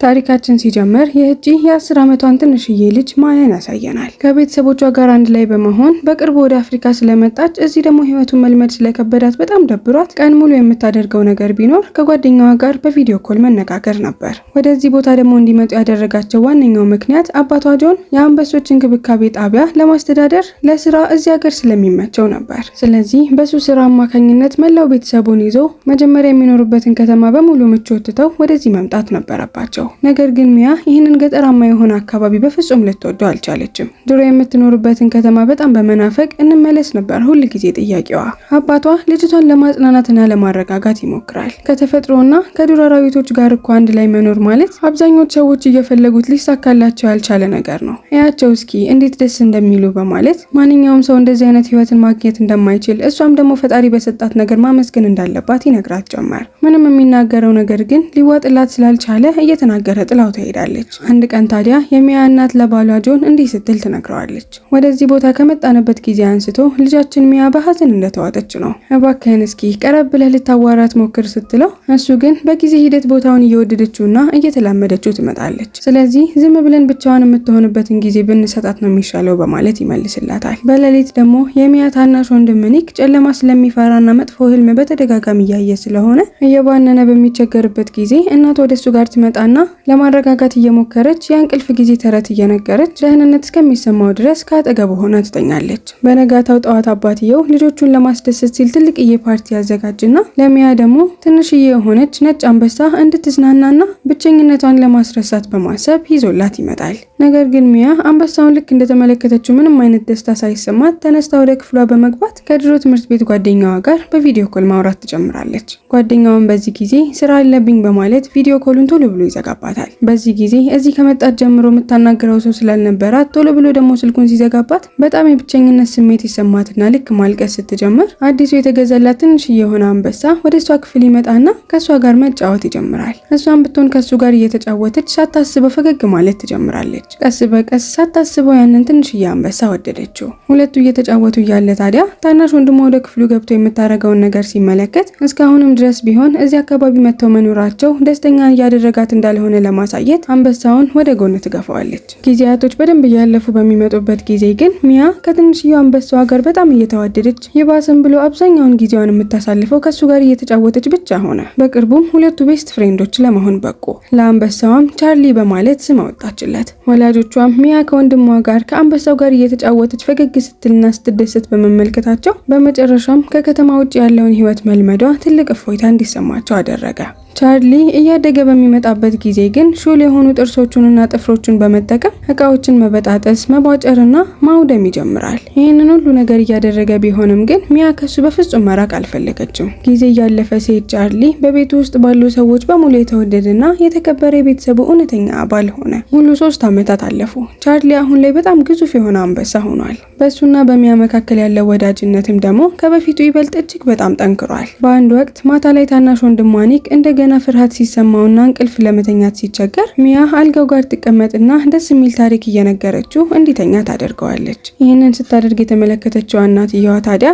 ታሪካችን ሲጀምር ይህቺ የ10 ዓመቷን ትንሽዬ ልጅ ማያን ያሳየናል። ከቤተሰቦቿ ጋር አንድ ላይ በመሆን በቅርቡ ወደ አፍሪካ ስለመጣች እዚህ ደግሞ ህይወቱን መልመድ ስለከበዳት በጣም ደብሯት ቀን ሙሉ የምታደርገው ነገር ቢኖር ከጓደኛዋ ጋር በቪዲዮ ኮል መነጋገር ነበር። ወደዚህ ቦታ ደግሞ እንዲመጡ ያደረጋቸው ዋነኛው ምክንያት አባቷ ጆን የአንበሶች እንክብካቤ ጣቢያ ለማስተዳደር ለስራ እዚህ ሀገር ስለሚመቸው ነበር። ስለዚህ በሱ ስራ አማካኝነት መላው ቤተሰቡን ይዞ መጀመሪያ የሚኖሩበትን ከተማ በሙሉ ምቾት ትተው ወደዚህ መምጣት ነበረባቸው። ነገር ግን ሚያ ይህንን ገጠራማ የሆነ አካባቢ በፍጹም ልትወደው አልቻለችም። ድሮ የምትኖርበትን ከተማ በጣም በመናፈቅ እንመለስ ነበር ሁል ጊዜ ጥያቄዋ። አባቷ ልጅቷን ለማጽናናትና ለማረጋጋት ይሞክራል። ከተፈጥሮና ከዱር አራዊቶች ጋር እኮ አንድ ላይ መኖር ማለት አብዛኞቹ ሰዎች እየፈለጉት ሊሳካላቸው ያልቻለ ነገር ነው። እያቸው እስኪ እንዴት ደስ እንደሚሉ በማለት ማንኛውም ሰው እንደዚህ አይነት ህይወትን ማግኘት እንደማይችል እሷም ደግሞ ፈጣሪ በሰጣት ነገር ማመስገን እንዳለባት ይነግራት ጀመር። ምንም የሚናገረው ነገር ግን ሊዋጥላት ስላልቻለ እየተናገረ ጥላው ትሄዳለች። አንድ ቀን ታዲያ የሚያ እናት ለባሏ ጆን እንዲህ ስትል ትነግረዋለች። ወደዚህ ቦታ ከመጣንበት ጊዜ አንስቶ ልጃችን ሚያ በሐዘን እንደተዋጠች ነው። እባክህን እስኪ ቀረብ ብለህ ልታዋራት ሞክር ስትለው እሱ ግን በጊዜ ሂደት ቦታውን እየወደደችውና እየተላመደችው ትመጣለች። ስለዚህ ዝም ብለን ብቻዋን የምትሆንበትን ጊዜ ብንሰጣት ነው የሚሻለው በማለት ይመልስላታል። በሌሊት ደግሞ የሚያ ታናሽ ወንድም ኒክ ጨለማ ስለሚፈራና መጥፎ ህልም በተደጋጋሚ እያየ ስለሆነ እየባነነ በሚቸገርበት ጊዜ እናት ወደሱ ጋር ትመጣና ለማረጋጋት እየሞከረች የእንቅልፍ ጊዜ ተረት እየነገረች ደህንነት እስከሚሰማው ድረስ ከአጠገቡ ሆና ትተኛለች። በነጋታው ጠዋት አባትየው ልጆቹን ለማስደሰት ሲል ትልቅዬ ፓርቲ ያዘጋጅና ለሚያ ደግሞ ትንሽዬ የሆነች ነጭ አንበሳ እንድትዝናናና ብቸኝነቷን ለማስረሳት በማሰብ ይዞላት ይመጣል። ነገር ግን ሚያ አንበሳውን ልክ እንደተመለከተችው ምንም አይነት ደስታ ሳይሰማት ተነስታ ወደ ክፍሏ በመግባት ከድሮ ትምህርት ቤት ጓደኛዋ ጋር በቪዲዮ ኮል ማውራት ትጀምራለች። ጓደኛዋን በዚህ ጊዜ ስራ አለብኝ በማለት ቪዲዮ ኮሉን ቶሎ ብሎ ይዘጋባታል። በዚህ ጊዜ እዚህ ከመጣት ጀምሮ የምታናገረው ሰው ስላልነበራት ቶሎ ብሎ ደግሞ ስልኩን ሲዘጋባት በጣም የብቸኝነት ስሜት ይሰማትና ልክ ማልቀስ ስትጀምር አዲሱ የተገዛላት ትንሽዬ የሆነ አንበሳ ወደ እሷ ክፍል ይመጣና ከእሷ ጋር መጫወት ይጀምራል። እሷን ብትሆን ከሱ ጋር እየተጫወተች ሳታስበው ፈገግ ማለት ትጀምራለች። ቀስ በቀስ ሳታስበው ያንን ትንሽዬ አንበሳ ወደደችው። ሁለቱ እየተጫወቱ እያለ ታዲያ ታናሽ ወንድሟ ወደ ክፍሉ ገብቶ የምታረገውን ነገር ሲመለከት እስካሁንም ድረስ ቢሆን እዚህ አካባቢ መጥተው መኖራቸው ደስተኛ እያደረጋት እንዳልሆነ ለማሳየት አንበሳውን ወደ ጎን ትገፋዋለች። ጊዜያቶች በደንብ እያለፉ በሚመጡበት ጊዜ ግን ሚያ ከትንሽዬው አንበሳዋ ጋር በጣም እየተዋደደች ይባስም ብሎ አብዛኛውን ጊዜዋን የምታሳልፈው ከሱ ጋር እየተጫወተች ብቻ ሆነ። በቅርቡም ሁለቱ ቤስት ፍሬንዶች ለመሆን በቁ። ለአንበሳዋም ቻርሊ በማለት ስም አወጣችለት። ወላጆቿም ሚያ ከወንድሟ ጋር ከአንበሳው ጋር እየተጫወተች ፈገግ ስትልና ስትደሰት በመመልከታቸው በመጨረሻም ከከተማ ውጭ ያለውን ህይወት መልመዷ ትልቅ እፎይታ እንዲሰማቸው አደረገ። ቻርሊ እያደገ በሚመጣበት ጊዜ ግን ሹል የሆኑ ጥርሶቹንና ጥፍሮቹን በመጠቀም እቃዎችን መበጣጠስ፣ መቧጨርና ማውደም ይጀምራል። ይህንን ሁሉ ነገር እያደረገ ቢሆንም ግን ሚያ ከሱ በፍጹም መራቅ አልፈለገችም። ጊዜ እያለፈ ሲሄድ ቻርሊ በቤቱ ውስጥ ባሉ ሰዎች በሙሉ የተወደደና የተከበረ የቤተሰቡ እውነተኛ አባል ሆነ። ሙሉ 3 ዓመታት አለፉ። ቻርሊ አሁን ላይ በጣም ግዙፍ የሆነ አንበሳ ሆኗል። በሱና በሚያ መካከል ያለው ወዳጅነትም ደግሞ ከበፊቱ ይበልጥ እጅግ በጣም ጠንክሯል። በአንድ ወቅት ማታ ላይ ታናሽ ወንድሟ ኒክ እንደገና ፍርሃት ሲሰማውና እንቅልፍ ለመተኛት ሲቸገር ሚያ አልጋው ጋር ትቀመጥና ደስ የሚል ታሪክ እየነገረችው እንዲተኛ ታደርገዋለች። ይህንን ስታደርግ የተመለከተችው እናትየዋ ታዲያ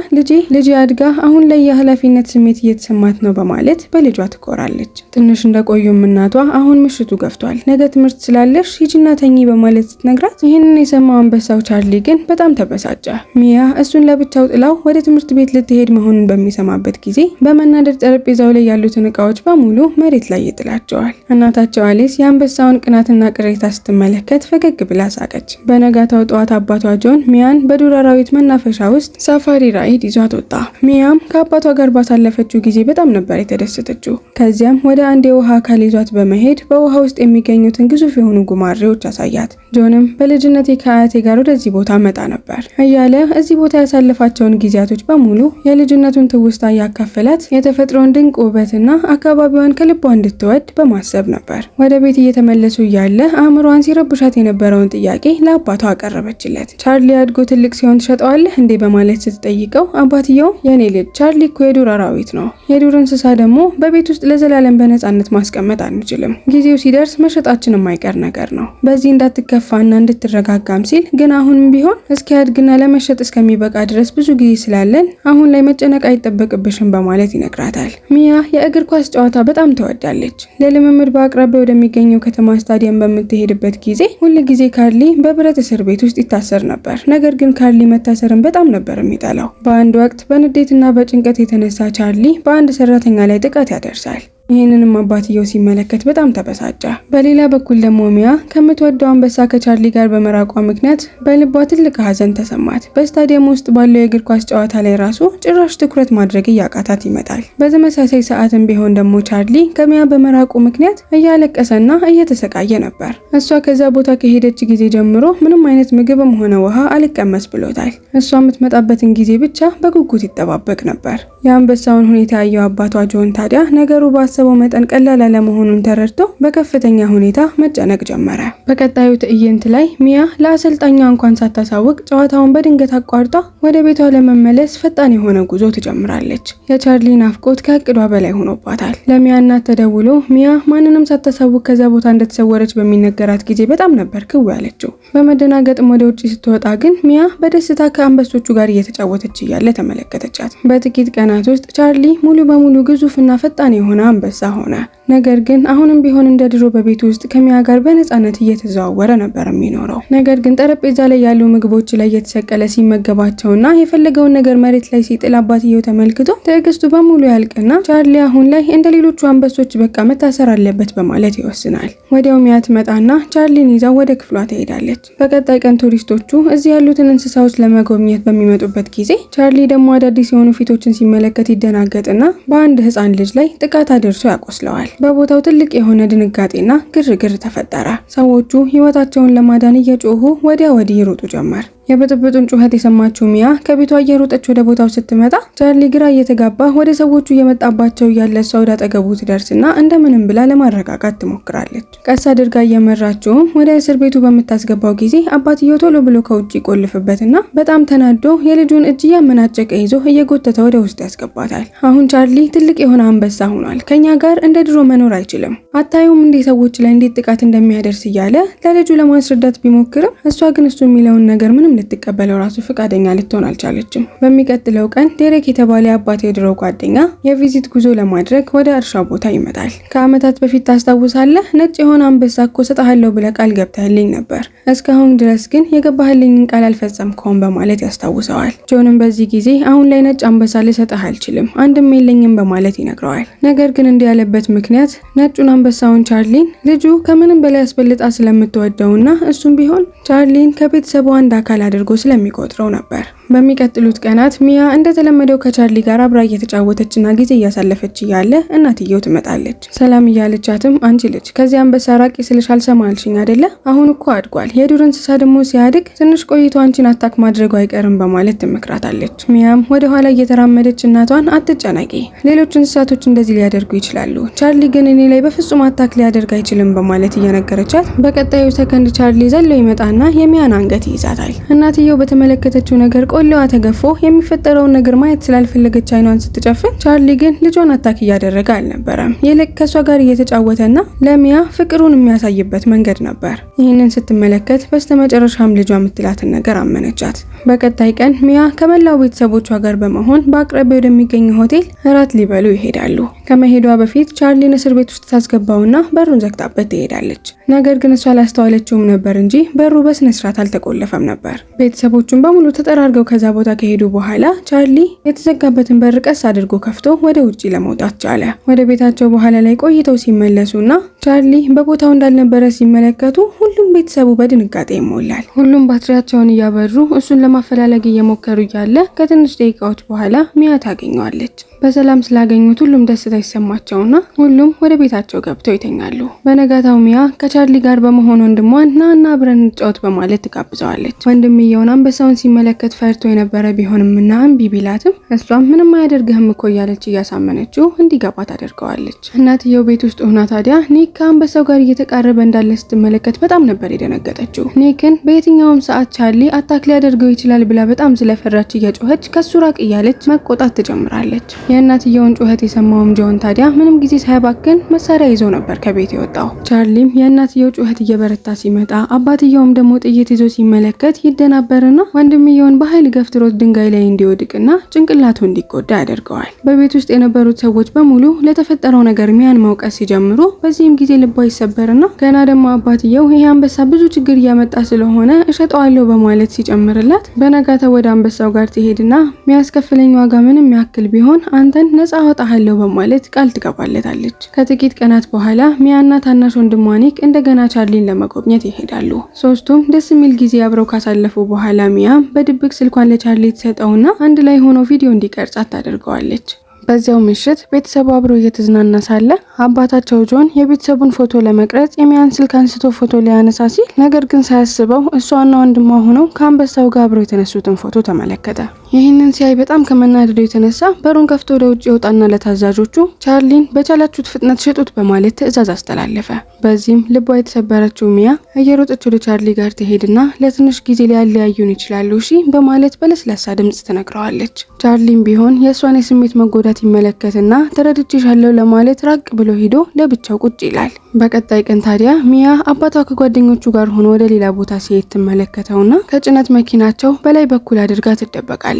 ልጄ አድጋ አሁን ላይ የኃላፊነት ስሜት እየተሰማት ነው በማለት በልጇ ትኮራለች። ትንሽ እንደቆዩም እናቷ አሁን ምሽቱ ገፍቷል፣ ነገ ትምህርት ስላለሽ ሂጂና ተኚ በማለት ስትነግራት ይህንን የሰማው አንበሳው ቻርሊ ግን በጣም ተበሳጨ። ሚያ እሱን ለብቻው ጥላው ወደ ትምህርት ቤት ልትሄድ መሆኑን በሚሰማበት ጊዜ በመናደድ ጠረጴዛው ላይ ያሉትን እቃዎች በሙሉ መሬት ላይ ይጥላቸዋል። እናታቸው አሊስ የአንበሳውን ቅናትና ቅሬታ ስትመለከት ፈገግ ብላ ሳቀች። በነጋታው ጠዋት አባቷ ጆን ሚያን በዱር አራዊት መናፈሻ ውስጥ ሳፋሪ ራይድ ይዟት ወጣ። ሚያም ከአባቷ ጋር ባሳለፈችው ጊዜ በጣም ነበር የተደሰተችው። ከዚያም ወደ አንድ የውሃ አካል ይዟት በመሄድ በውሃ ውስጥ የሚገኙትን ግዙፍ የሆኑ ጉማሬዎች አሳያት። ጆንም በልጅነቴ ከአያቴ ጋር ወደዚህ ቦታ መጣ ነበር እያለ እዚህ ቦታ ያሳለፋቸውን ጊዜያቶች በሙሉ የልጅነቱን ትውስታ እያካፈላት የተፈጥሮን ድንቅ ውበትና አካባቢዋን ከልቧ እንድትወድ በማሰብ ነበር። ወደ ቤት እየተመለሱ እያለ አእምሯን ሲረብሻት የነበረውን ጥያቄ ለአባቷ አቀረበችለት። ቻርሊ አድጎ ትልቅ ሲሆን ትሸጠዋለህ እንዴ በማለት ስትጠይቀው አባትየው የኔ ልጅ ቻርሊ እኮ የዱር አራዊት ነው። የዱር እንስሳ ደግሞ በቤት ውስጥ ለዘላለም በነፃነት ማስቀመጥ አንችልም። ጊዜው ሲደርስ መሸጣችን የማይቀር ነገር ነው። በዚህ እንዳትከፋ እንድትከፋና እንድትረጋጋም ሲል ግን አሁንም ቢሆን እስኪያድግና ለመሸጥ እስከሚበቃ ድረስ ብዙ ጊዜ ስላለን አሁን ላይ መጨነቅ አይጠበቅብሽም በማለት ይነግራታል። ሚያ የእግር ኳስ ጨዋታ በጣም ትወዳለች። ለልምምድ በአቅራቢያ ወደሚገኘው ከተማ ስታዲየም በምትሄድበት ጊዜ ሁል ጊዜ ካርሊ በብረት እስር ቤት ውስጥ ይታሰር ነበር። ነገር ግን ካርሊ መታሰርን በጣም ነበር የሚጠላው። በአንድ ወቅት በንዴትና በጭንቀት የተነሳ ቻርሊ በአንድ ሰራተኛ ላይ ጥቃት ያደርሳል። ይህንንም አባትየው ሲመለከት በጣም ተበሳጨ። በሌላ በኩል ደግሞ ሚያ ከምትወደው አንበሳ ከቻርሊ ጋር በመራቋ ምክንያት በልቧ ትልቅ ሐዘን ተሰማት። በስታዲየም ውስጥ ባለው የእግር ኳስ ጨዋታ ላይ ራሱ ጭራሽ ትኩረት ማድረግ እያቃታት ይመጣል። በተመሳሳይ ሰዓትም ቢሆን ደግሞ ቻርሊ ከሚያ በመራቁ ምክንያት እያለቀሰና እየተሰቃየ ነበር። እሷ ከዛ ቦታ ከሄደች ጊዜ ጀምሮ ምንም አይነት ምግብም ሆነ ውሃ አልቀመስ ብሎታል። እሷ የምትመጣበትን ጊዜ ብቻ በጉጉት ይጠባበቅ ነበር። የአንበሳውን ሁኔታ ያየው አባቷ ጆን ታዲያ ነገሩ ባሰበው መጠን ቀላል አለመሆኑን ተረድቶ በከፍተኛ ሁኔታ መጨነቅ ጀመረ። በቀጣዩ ትዕይንት ላይ ሚያ ለአሰልጣኟ እንኳን ሳታሳውቅ ጨዋታውን በድንገት አቋርጣ ወደ ቤቷ ለመመለስ ፈጣን የሆነ ጉዞ ትጀምራለች። የቻርሊ ናፍቆት ከእቅዷ በላይ ሆኖባታል። ለሚያ እናት ተደውሎ ሚያ ማንንም ሳታሳውቅ ከዛ ቦታ እንደተሰወረች በሚነገራት ጊዜ በጣም ነበር ክው ያለችው። በመደናገጥም ወደ ውጪ ስትወጣ ግን ሚያ በደስታ ከአንበሶቹ ጋር እየተጫወተች እያለ ተመለከተቻት። በጥቂት ቀናት ውስጥ ቻርሊ ሙሉ በሙሉ ግዙፍና ፈጣን የሆነ አንበሳ ሆነ። ነገር ግን አሁንም ቢሆን እንደ ድሮ በቤት ውስጥ ከሚያ ጋር በነፃነት እየተዘዋወረ ነበር የሚኖረው። ነገር ግን ጠረጴዛ ላይ ያሉ ምግቦች ላይ እየተሰቀለ ሲመገባቸውና የፈለገውን ነገር መሬት ላይ ሲጥል አባትየው ተመልክቶ ትዕግስቱ በሙሉ ያልቅና ቻርሊ አሁን ላይ እንደ ሌሎቹ አንበሶች በቃ መታሰር አለበት በማለት ይወስናል። ወዲያው ሚያ ትመጣና ቻርሊን ይዛው ወደ ክፍሏ ትሄዳለች። በቀጣይ ቀን ቱሪስቶቹ እዚህ ያሉትን እንስሳዎች ለመጎብኘት በሚመጡበት ጊዜ ቻርሊ ደግሞ አዳዲስ የሆኑ ፊቶችን ሲመለከት ይደናገጥና በአንድ ህፃን ልጅ ላይ ጥቃት አድርሶ ያቆስለዋል። በቦታው ትልቅ የሆነ ድንጋጤና ግርግር ተፈጠረ። ሰዎቹ ህይወታቸውን ለማዳን እየጮሁ ወዲያ ወዲህ ይሮጡ ጀመር። የብጥብጡን ጩኸት የሰማችው ሚያ ከቤቷ እየሮጠች ወደ ቦታው ስትመጣ ቻርሊ ግራ እየተጋባ ወደ ሰዎቹ እየመጣባቸው እያለ እሷ ወደ አጠገቡ ትደርስና እንደምንም ብላ ለማረጋጋት ትሞክራለች። ቀስ አድርጋ እየመራችውም ወደ እስር ቤቱ በምታስገባው ጊዜ አባትየው ቶሎ ብሎ ከውጭ ይቆልፍበትና በጣም ተናዶ የልጁን እጅ እያመናጨቀ ይዞ እየጎተተ ወደ ውስጥ ያስገባታል። አሁን ቻርሊ ትልቅ የሆነ አንበሳ ሆኗል። ከኛ ጋር እንደ ድሮ መኖር አይችልም። አታዩም እንዴ ሰዎች ላይ እንዴት ጥቃት እንደሚያደርስ እያለ ለልጁ ለማስረዳት ቢሞክርም እሷ ግን እሱ የሚለውን ነገር ምንም ልትቀበለው ራሱ ፈቃደኛ ልትሆን አልቻለችም። በሚቀጥለው ቀን ዴሬክ የተባለ አባቴ የድሮ ጓደኛ የቪዚት ጉዞ ለማድረግ ወደ እርሻ ቦታ ይመጣል። ከዓመታት በፊት ታስታውሳለህ? ነጭ የሆነ አንበሳ እኮ ሰጣለሁ ብለህ ቃል ገብተህልኝ ነበር። እስካሁን ድረስ ግን የገባህልኝን ቃል አልፈጸምከውም በማለት ያስታውሰዋል። ጆንም በዚህ ጊዜ አሁን ላይ ነጭ አንበሳ ልሰጥህ አልችልም፣ አንድም የለኝም በማለት ይነግረዋል። ነገር ግን እንዲህ ያለበት ምክንያት ነጩን አንበሳውን ቻርሊን ልጁ ከምንም በላይ አስበልጣ ስለምትወደውና እሱም ቢሆን ቻርሊን ከቤተሰቡ አንድ አካል አድርጎ ስለሚቆጥረው ነበር። በሚቀጥሉት ቀናት ሚያ እንደተለመደው ከቻርሊ ጋር አብራ እየተጫወተችና ጊዜ እያሳለፈች እያለ እናትየው ትመጣለች። ሰላም እያለቻትም አንቺ ልጅ ከዚህ አንበሳ ራቂ ስልሽ አልሰማልሽኝ አይደለ? አሁን እኮ አድጓል። የዱር እንስሳ ደግሞ ሲያድግ ትንሽ ቆይቶ አንቺን አታክ ማድረጉ አይቀርም በማለት ትመክራታለች። ሚያም ወደ ኋላ እየተራመደች እናቷን አትጨነቂ፣ ሌሎች እንስሳቶች እንደዚህ ሊያደርጉ ይችላሉ፣ ቻርሊ ግን እኔ ላይ በፍጹም አታክ ሊያደርግ አይችልም በማለት እየነገረቻት በቀጣዩ ሰከንድ ቻርሊ ዘሎ ይመጣና የሚያን አንገት ይይዛታል። እናትየው በተመለከተችው ነገር ቆሌዋ ተገፎ የሚፈጠረውን ነገር ማየት ስላልፈለገች አይኗን ስትጨፍን፣ ቻርሊ ግን ልጇን አታክ እያደረገ አልነበረም። ይልቅ ከሷ ጋር እየተጫወተና ለሚያ ፍቅሩን የሚያሳይበት መንገድ ነበር። ይህንን ስትመለከት በስተመጨረሻም ልጇ የምትላትን ነገር አመነቻት። በቀጣይ ቀን ሚያ ከመላው ቤተሰቦቿ ጋር በመሆን በአቅራቢያ ወደሚገኝ ሆቴል እራት ሊበሉ ይሄዳሉ። ከመሄዷ በፊት ቻርሊን እስር ቤት ውስጥ ታስገባውና በሩን ዘግታበት ትሄዳለች። ነገር ግን እሷ አላስተዋለችውም ነበር እንጂ በሩ በስነ ስርዓት አልተቆለፈም ነበር። ቤተሰቦቹን በሙሉ ተጠራርገው ከዛ ቦታ ከሄዱ በኋላ ቻርሊ የተዘጋበትን በር ቀስ አድርጎ ከፍቶ ወደ ውጪ ለመውጣት ቻለ። ወደ ቤታቸው በኋላ ላይ ቆይተው ሲመለሱና ቻርሊ በቦታው እንዳልነበረ ሲመለከቱ ሁሉም ቤተሰቡ በድንጋጤ ይሞላል። ሁሉም ባትሪያቸውን እያበሩ እሱን ለማፈላለግ እየሞከሩ እያለ ከትንሽ ደቂቃዎች በኋላ ሚያ ታገኘዋለች። በሰላም ስላገኙት ሁሉም ደስታ ይሰማቸውና ሁሉም ወደ ቤታቸው ገብተው ይተኛሉ። በነጋታው ሚያ ከቻርሊ ጋር በመሆን ወንድሟን ናና አብረን እንጫወት በማለት ትጋብዘዋለች። ወንድምየውን አንበሳውን ሲመለከት ፈርቶ የነበረ ቢሆንምና እምቢ ቢላትም እሷም ምንም አያደርግህም እኮ እያለች እያሳመነችው እንዲገባ ታደርገዋለች። እናትየው ቤት ውስጥ ሆና ታዲያ ኒክ ኒክ ከአንበሳው ጋር እየተቃረበ እንዳለ ስትመለከት በጣም ነበር የደነገጠችው። ኒክን በየትኛውም ሰዓት ቻርሊ አታክ ሊያደርገው ይችላል ብላ በጣም ስለፈራች እየጮኸች ከሱ ራቅ እያለች መቆጣት ትጀምራለች። የእናትየውን ጩኸት የሰማውም ጆን ታዲያ ምንም ጊዜ ሳይባክን መሳሪያ ይዞ ነበር ከቤት የወጣው። ቻርሊም የእናትየው ጩኸት እየበረታ ሲመጣ አባትየውም ደግሞ ጥይት ይዞ ሲመለከት ይደናበርና ወንድምየውን በኃይል ገፍትሮት ድንጋይ ላይ እንዲወድቅና ጭንቅላቱ እንዲጎዳ ያደርገዋል። በቤት ውስጥ የነበሩት ሰዎች በሙሉ ለተፈጠረው ነገር ሚያን መውቀስ ሲጀምሩ በዚህም ጊዜ ልቧ ይሰበርና ገና ደግሞ አባትየው ይሄ አንበሳ ብዙ ችግር እያመጣ ስለሆነ እሸጠዋለሁ በማለት ሲጨምርላት በነጋታ ወደ አንበሳው ጋር ትሄድና የሚያስከፍለኝ ዋጋ ምንም ያክል ቢሆን አንተን ነፃ አወጣሃለሁ በማለት ቃል ትገባለታለች። ከጥቂት ቀናት በኋላ ሚያና ታናሽ ወንድሟ ኒክ እንደገና ቻርሊን ለመጎብኘት ይሄዳሉ። ሶስቱም ደስ የሚል ጊዜ አብረው ካሳለፉ በኋላ ሚያ በድብቅ ስልኳን ለቻርሊ ትሰጠውና አንድ ላይ ሆኖ ቪዲዮ እንዲቀርጻት ታደርገዋለች። በዚያው ምሽት ቤተሰቡ አብሮ እየተዝናና ሳለ አባታቸው ጆን የቤተሰቡን ፎቶ ለመቅረጽ የሚያን ስልክ አንስቶ ፎቶ ሊያነሳ ሲል ነገር ግን ሳያስበው እሷና ወንድሟ ሆነው ከአንበሳው ጋር አብረው የተነሱትን ፎቶ ተመለከተ። ይህንን ሲያይ በጣም ከመናደዱ የተነሳ በሩን ከፍቶ ወደ ውጭ ይወጣና ለታዛዦቹ ቻርሊን በቻላችሁት ፍጥነት ሽጡት በማለት ትዕዛዝ አስተላለፈ። በዚህም ልቧ የተሰበረችው ሚያ እየሮጠች ወደ ቻርሊ ጋር ትሄድና ለትንሽ ጊዜ ሊያለያዩን ይችላሉ እሺ በማለት በለስላሳ ድምጽ ትነግረዋለች። ቻርሊም ቢሆን የእሷን የስሜት መጎዳት ይመለከትና ተረድቼሻለሁ ለማለት ራቅ ብሎ ሄዶ ለብቻው ቁጭ ይላል። በቀጣይ ቀን ታዲያ ሚያ አባቷ ከጓደኞቹ ጋር ሆኖ ወደ ሌላ ቦታ ሲሄድ ትመለከተውና ከጭነት መኪናቸው በላይ በኩል አድርጋ ትደበቃለች።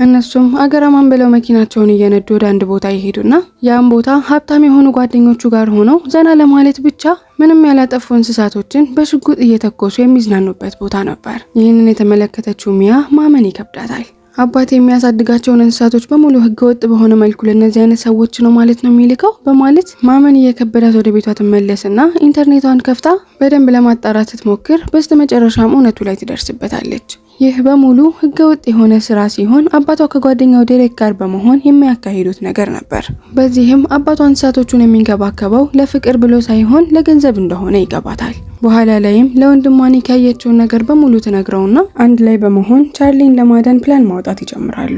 እነሱም አገራማን ብለው መኪናቸውን እየነዱ ወደ አንድ ቦታ ይሄዱና ያን ቦታ ሀብታም የሆኑ ጓደኞቹ ጋር ሆነው ዘና ለማለት ብቻ ምንም ያላጠፉ እንስሳቶችን በሽጉጥ እየተኮሱ የሚዝናኑበት ቦታ ነበር። ይህንን የተመለከተችው ሚያ ማመን ይከብዳታል። አባቴ የሚያሳድጋቸውን እንስሳቶች በሙሉ ህገወጥ በሆነ መልኩ ለነዚህ አይነት ሰዎች ነው ማለት ነው የሚልከው በማለት ማመን እየከበዳት ወደ ቤቷ ትመለስና ኢንተርኔቷን ከፍታ በደንብ ለማጣራት ስትሞክር በስተመጨረሻም እውነቱ ላይ ትደርስበታለች። ይህ በሙሉ ህገወጥ የሆነ ስራ ሲሆን አባቷ ከጓደኛው ዴሬክ ጋር በመሆን የሚያካሂዱት ነገር ነበር። በዚህም አባቷ እንስሳቶቹን የሚንከባከበው ለፍቅር ብሎ ሳይሆን ለገንዘብ እንደሆነ ይገባታል። በኋላ ላይም ለወንድሟ ኒክ ያየችውን ነገር በሙሉ ትነግረውና አንድ ላይ በመሆን ቻርሊን ለማዳን ፕላን ማውጣት ይጀምራሉ።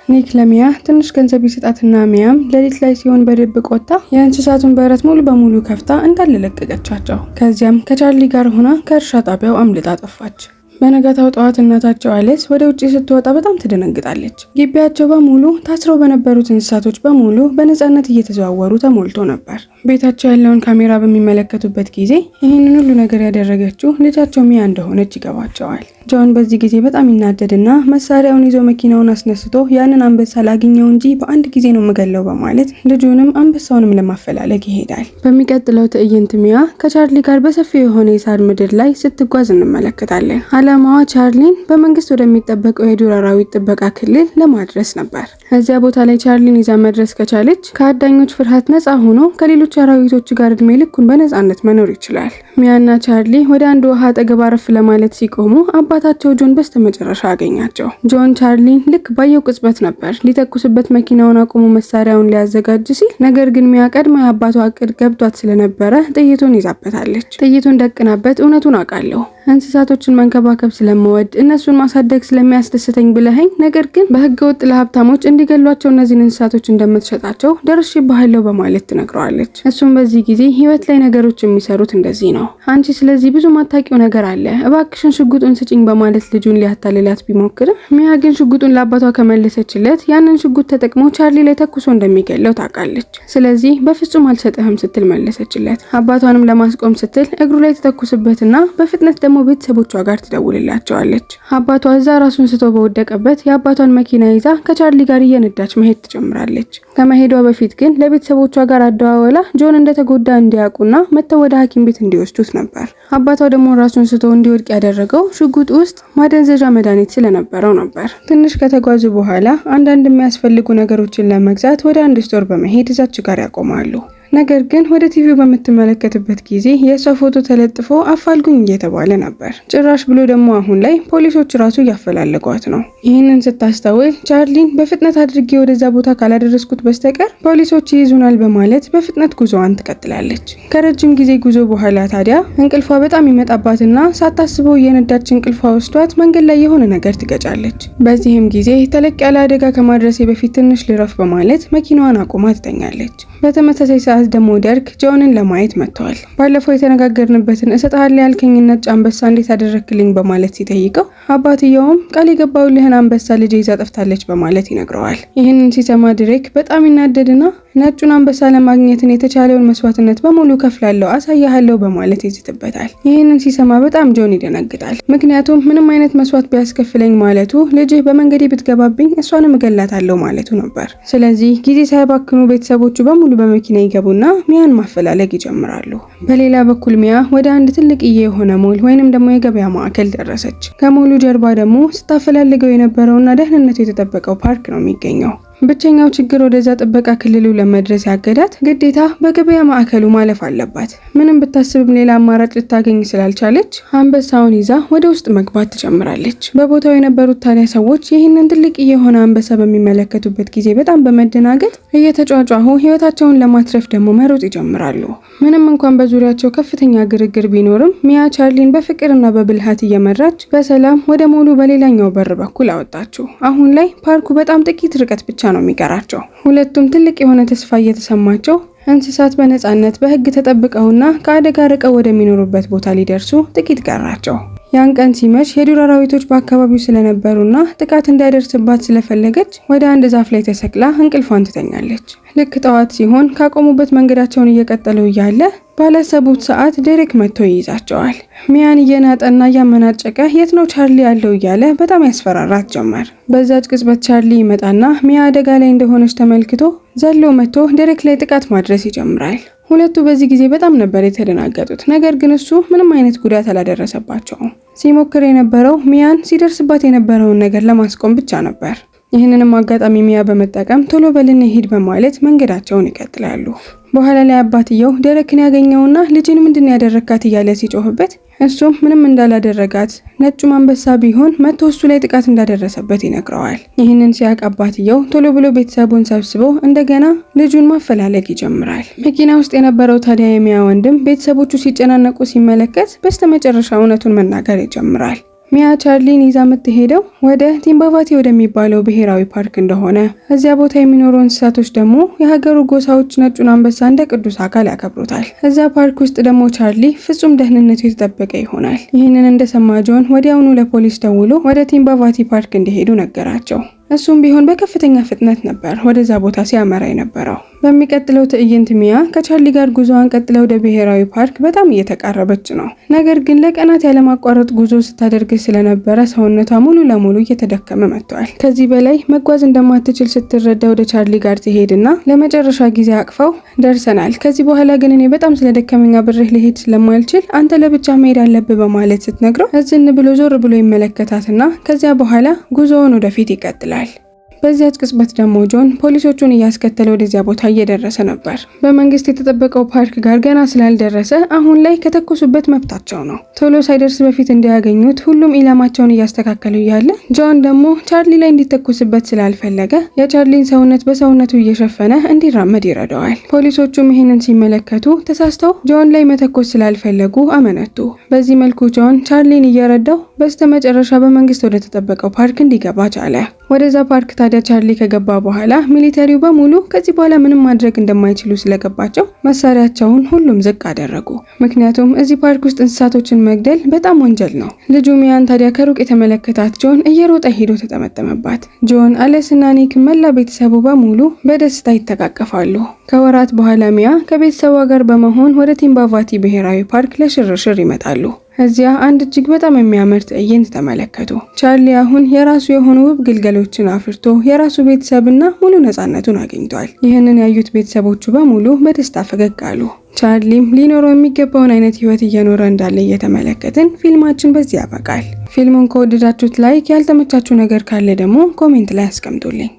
ኒክ ለሚያ ትንሽ ገንዘብ ይሰጣትና ሚያም ሌሊት ላይ ሲሆን በድብቅ ወጣ የእንስሳቱን በረት ሙሉ በሙሉ ከፍታ እንዳለለቀቀቻቸው። ከዚያም ከቻርሊ ጋር ሆና ከእርሻ ጣቢያው አምልጣ ጠፋች። በነጋታው ጠዋት እናታቸው አሌስ ወደ ውጪ ስትወጣ በጣም ትደነግጣለች። ግቢያቸው በሙሉ ታስረው በነበሩት እንስሳቶች በሙሉ በነፃነት እየተዘዋወሩ ተሞልቶ ነበር። ቤታቸው ያለውን ካሜራ በሚመለከቱበት ጊዜ ይህንን ሁሉ ነገር ያደረገችው ልጃቸው ሚያ እንደሆነች ይገባቸዋል። ጆን በዚህ ጊዜ በጣም ይናደድና መሳሪያውን ይዞ መኪናውን አስነስቶ ያንን አንበሳ ላግኘው እንጂ በአንድ ጊዜ ነው የምገለው በማለት ልጁንም አንበሳውንም ለማፈላለግ ይሄዳል። በሚቀጥለው ትዕይንት ሚያ ከቻርሊ ጋር በሰፊው የሆነ የሳር ምድር ላይ ስትጓዝ እንመለከታለን። ዓላማዋ ቻርሊን በመንግስት ወደሚጠበቀው የዱር አራዊት ጥበቃ ክልል ለማድረስ ነበር። እዚያ ቦታ ላይ ቻርሊን ይዛ መድረስ ከቻለች ከአዳኞች ፍርሃት ነፃ ሆኖ ከሌሎች አራዊቶች ጋር እድሜ ልኩን በነፃነት መኖር ይችላል። ሚያና ቻርሊ ወደ አንድ ውሃ አጠገብ አረፍ ለማለት ሲቆሙ አባታቸው ጆን በስተመጨረሻ አገኛቸው። ጆን ቻርሊን ልክ ባየው ቅጽበት ነበር ሊተኩስበት መኪናውን አቁሞ መሳሪያውን ሊያዘጋጅ ሲል፣ ነገር ግን ሚያ ቀድማ የአባቷ እቅድ ገብቷት ስለነበረ ጥይቱን ይዛበታለች። ጥይቱን ደቅናበት እውነቱን አውቃለሁ እንስሳቶችን መንከባከብ ስለምወድ እነሱን ማሳደግ ስለሚያስደስተኝ ብለኸኝ፣ ነገር ግን በህገ ወጥ ለሀብታሞች እንዲገሏቸው እነዚህን እንስሳቶች እንደምትሸጣቸው ደርሼብሃለሁ በማለት ትነግረዋለች። እሱም በዚህ ጊዜ ህይወት ላይ ነገሮች የሚሰሩት እንደዚህ ነው፣ አንቺ ስለዚህ ብዙ ማታውቂው ነገር አለ፣ እባክሽን ሽጉጡን ስጭኝ በማለት ልጁን ሊያታልላት ቢሞክርም ሚያ ግን ሽጉጡን ለአባቷ ከመለሰችለት ያንን ሽጉጥ ተጠቅሞ ቻርሊ ላይ ተኩሶ እንደሚገለው ታውቃለች። ስለዚህ በፍጹም አልሰጥህም ስትል መለሰችለት። አባቷንም ለማስቆም ስትል እግሩ ላይ ተተኩስበትና በፍጥነት ደግሞ ቤተሰቦቿ ጋር ትደውልላቸዋለች። አባቷ እዛ ራሱን ስቶ በወደቀበት የአባቷን መኪና ይዛ ከቻርሊ ጋር እየነዳች መሄድ ትጀምራለች። ከመሄዷ በፊት ግን ለቤተሰቦቿ ጋር አደዋወላ ጆን እንደተጎዳ እንዲያውቁና መተው ወደ ሐኪም ቤት እንዲወስዱት ነበር። አባቷ ደግሞ ራሱን ስቶ እንዲወድቅ ያደረገው ሽጉጥ ውስጥ ማደንዘዣ መድኃኒት ስለነበረው ነበር። ትንሽ ከተጓዙ በኋላ አንዳንድ የሚያስፈልጉ ነገሮችን ለመግዛት ወደ አንድ ስቶር በመሄድ እዛች ጋር ያቆማሉ። ነገር ግን ወደ ቲቪው በምትመለከትበት ጊዜ የሷ ፎቶ ተለጥፎ አፋልጉኝ እየተባለ ነበር። ጭራሽ ብሎ ደግሞ አሁን ላይ ፖሊሶች ራሱ እያፈላለጓት ነው። ይህንን ስታስተውል ቻርሊን በፍጥነት አድርጌ ወደዛ ቦታ ካላደረስኩት በስተቀር ፖሊሶች ይይዙናል በማለት በፍጥነት ጉዞዋን ትቀጥላለች። ከረጅም ጊዜ ጉዞ በኋላ ታዲያ እንቅልፏ በጣም ይመጣባትና ሳታስበው እየነዳች እንቅልፏ ወስዷት መንገድ ላይ የሆነ ነገር ትገጫለች። በዚህም ጊዜ ተለቅ ያለ አደጋ ከማድረሴ በፊት ትንሽ ልረፍ በማለት መኪናዋን አቁማ ትተኛለች። በተመሳሳይ ሰዓት ደግሞ ደርክ ጆንን ለማየት መጥቷል። ባለፈው የተነጋገርንበትን እሰጥሃለሁ ያልከኝን ነጭ አንበሳ እንዴት አደረክልኝ በማለት ሲጠይቀው አባትየውም ቃል የገባውልህን አንበሳ ልጄ ይዛ ጠፍታለች በማለት ይነግረዋል። ይህንን ሲሰማ ድሬክ በጣም ይናደድና ነጩን አንበሳ ለማግኘትን የተቻለውን መስዋዕትነት በሙሉ ከፍላለሁ አሳያለሁ በማለት ይዝትበታል። ይህንን ሲሰማ በጣም ጆን ይደነግጣል። ምክንያቱም ምንም አይነት መስዋዕት ቢያስከፍለኝ ማለቱ ልጅህ በመንገዴ ብትገባብኝ እሷንም እገላታለሁ ማለቱ ነበር። ስለዚህ ጊዜ ሳይባክኑ ቤተሰቦቹ በሙሉ በመኪና ይገቡና ሚያን ማፈላለግ ይጀምራሉ። በሌላ በኩል ሚያ ወደ አንድ ትልቅዬ የሆነ ሞል ወይንም ደግሞ የገበያ ማዕከል ደረሰች። ከሞሉ ጀርባ ደግሞ ስታፈላልገው የነበረውና ደህንነቱ የተጠበቀው ፓርክ ነው የሚገኘው። ብቸኛው ችግር ወደዛ ጥበቃ ክልሉ ለመድረስ ያገዳት ግዴታ በገበያ ማዕከሉ ማለፍ አለባት። ምንም ብታስብም ሌላ አማራጭ ልታገኝ ስላልቻለች አንበሳውን ይዛ ወደ ውስጥ መግባት ትጀምራለች። በቦታው የነበሩት ታዲያ ሰዎች ይህንን ትልቅ የሆነ አንበሳ በሚመለከቱበት ጊዜ በጣም በመደናገጥ እየተጫጫሁ ህይወታቸውን ለማትረፍ ደግሞ መሮጥ ይጀምራሉ። ምንም እንኳን በዙሪያቸው ከፍተኛ ግርግር ቢኖርም ሚያ ቻርሊን በፍቅርና በብልሃት እየመራች በሰላም ወደ ሞሉ በሌላኛው በር በኩል አወጣችው። አሁን ላይ ፓርኩ በጣም ጥቂት ርቀት ብቻ ነው የሚቀራቸው። ሁለቱም ትልቅ የሆነ ተስፋ እየተሰማቸው እንስሳት በነጻነት በህግ ተጠብቀውና ከአደጋ ርቀው ወደሚኖሩበት ቦታ ሊደርሱ ጥቂት ቀራቸው። ያን ቀን ሲመሽ የዱር አራዊቶች በአካባቢው ስለነበሩና ጥቃት እንዳይደርስባት ስለፈለገች ወደ አንድ ዛፍ ላይ ተሰቅላ እንቅልፏን ትተኛለች። ልክ ጠዋት ሲሆን ካቆሙበት መንገዳቸውን እየቀጠሉ እያለ ባላሰቡት ሰዓት ዴሬክ መጥቶ ይይዛቸዋል። ሚያን እየናጠና እያመናጨቀ የት ነው ቻርሊ ያለው እያለ በጣም ያስፈራራት ጀመር። በዛች ቅጽበት ቻርሊ ይመጣና ሚያ አደጋ ላይ እንደሆነች ተመልክቶ ዘሎ መጥቶ ዴሬክ ላይ ጥቃት ማድረስ ይጀምራል። ሁለቱ በዚህ ጊዜ በጣም ነበር የተደናገጡት። ነገር ግን እሱ ምንም አይነት ጉዳት አላደረሰባቸውም። ሲሞክር የነበረው ሚያን ሲደርስባት የነበረውን ነገር ለማስቆም ብቻ ነበር። ይህንንም አጋጣሚ ሚያ በመጠቀም ቶሎ በልን ሂድ በማለት መንገዳቸውን ይቀጥላሉ። በኋላ ላይ አባትየው ደረክን ያገኘውና ልጅን ምንድን ያደረካት እያለ ሲጮህበት እሱም ምንም እንዳላደረጋት ነጩም አንበሳ ቢሆን መጥቶ እሱ ላይ ጥቃት እንዳደረሰበት ይነግረዋል። ይህንን ሲያቅ አባትየው ቶሎ ብሎ ቤተሰቡን ሰብስቦ እንደገና ልጁን ማፈላለግ ይጀምራል። መኪና ውስጥ የነበረው ታዲያ የሚያ ወንድም ቤተሰቦቹ ሲጨናነቁ ሲመለከት በስተመጨረሻ እውነቱን መናገር ይጀምራል። ሚያ ቻርሊን ይዛ የምትሄደው ወደ ቲምባቫቲ ወደሚባለው ብሔራዊ ፓርክ እንደሆነ፣ እዚያ ቦታ የሚኖሩ እንስሳቶች ደግሞ የሀገሩ ጎሳዎች ነጩን አንበሳ እንደ ቅዱስ አካል ያከብሩታል። እዚያ ፓርክ ውስጥ ደግሞ ቻርሊ ፍጹም ደህንነቱ የተጠበቀ ይሆናል። ይህንን እንደሰማ ጆን ወዲያውኑ ለፖሊስ ደውሎ ወደ ቲምባቫቲ ፓርክ እንዲሄዱ ነገራቸው። እሱም ቢሆን በከፍተኛ ፍጥነት ነበር ወደዛ ቦታ ሲያመራ የነበረው። በሚቀጥለው ትዕይንት ሚያ ከቻርሊ ጋር ጉዞዋን ቀጥላ ወደ ብሔራዊ ፓርክ በጣም እየተቃረበች ነው። ነገር ግን ለቀናት ያለማቋረጥ ጉዞ ስታደርግ ስለነበረ ሰውነቷ ሙሉ ለሙሉ እየተደከመ መጥቷል። ከዚህ በላይ መጓዝ እንደማትችል ስትረዳ ወደ ቻርሊ ጋር ትሄድና ለመጨረሻ ጊዜ አቅፈው ደርሰናል፣ ከዚህ በኋላ ግን እኔ በጣም ስለደከመኝ አብሬህ ልሄድ ስለማልችል አንተ ለብቻ መሄድ አለብህ በማለት ስትነግረው እዝን ብሎ ዞር ብሎ ይመለከታትና ከዚያ በኋላ ጉዞውን ወደፊት ይቀጥላል። በዚያች ቅጽበት ደግሞ ጆን ፖሊሶቹን እያስከተለ ወደዚያ ቦታ እየደረሰ ነበር። በመንግስት የተጠበቀው ፓርክ ጋር ገና ስላልደረሰ አሁን ላይ ከተኮሱበት መብታቸው ነው። ቶሎ ሳይደርስ በፊት እንዲያገኙት ሁሉም ኢላማቸውን እያስተካከሉ እያለ ጆን ደግሞ ቻርሊ ላይ እንዲተኮስበት ስላልፈለገ የቻርሊን ሰውነት በሰውነቱ እየሸፈነ እንዲራመድ ይረዳዋል። ፖሊሶቹም ይህንን ሲመለከቱ ተሳስተው ጆን ላይ መተኮስ ስላልፈለጉ አመነቱ። በዚህ መልኩ ጆን ቻርሊን እየረዳው በስተመጨረሻ በመንግስት ወደ ተጠበቀው ፓርክ እንዲገባ ቻለ። ወደዛ ፓርክ ታዲያ ቻርሊ ከገባ በኋላ ሚሊተሪው በሙሉ ከዚህ በኋላ ምንም ማድረግ እንደማይችሉ ስለገባቸው መሳሪያቸውን ሁሉም ዝቅ አደረጉ። ምክንያቱም እዚህ ፓርክ ውስጥ እንስሳቶችን መግደል በጣም ወንጀል ነው። ልጁ ሚያን ታዲያ ከሩቅ የተመለከታት ጆን እየሮጠ ሄዶ ተጠመጠመባት። ጆን፣ አሌስና ኒክ መላ ቤተሰቡ በሙሉ በደስታ ይተቃቀፋሉ። ከወራት በኋላ ሚያ ከቤተሰቧ ጋር በመሆን ወደ ቲምባቫቲ ብሔራዊ ፓርክ ለሽርሽር ይመጣሉ። እዚያ አንድ እጅግ በጣም የሚያምር ትዕይንት ተመለከቱ። ቻርሊ አሁን የራሱ የሆኑ ውብ ግልገሎችን አፍርቶ የራሱ ቤተሰብና ሙሉ ነፃነቱን አግኝቷል። ይህንን ያዩት ቤተሰቦቹ በሙሉ በደስታ ፈገግ አሉ። ቻርሊም ሊኖረው የሚገባውን አይነት ህይወት እየኖረ እንዳለ እየተመለከትን ፊልማችን በዚህ ያበቃል። ፊልሙን ከወደዳችሁት ላይክ፣ ያልተመቻችሁ ነገር ካለ ደግሞ ኮሜንት ላይ አስቀምጡልኝ።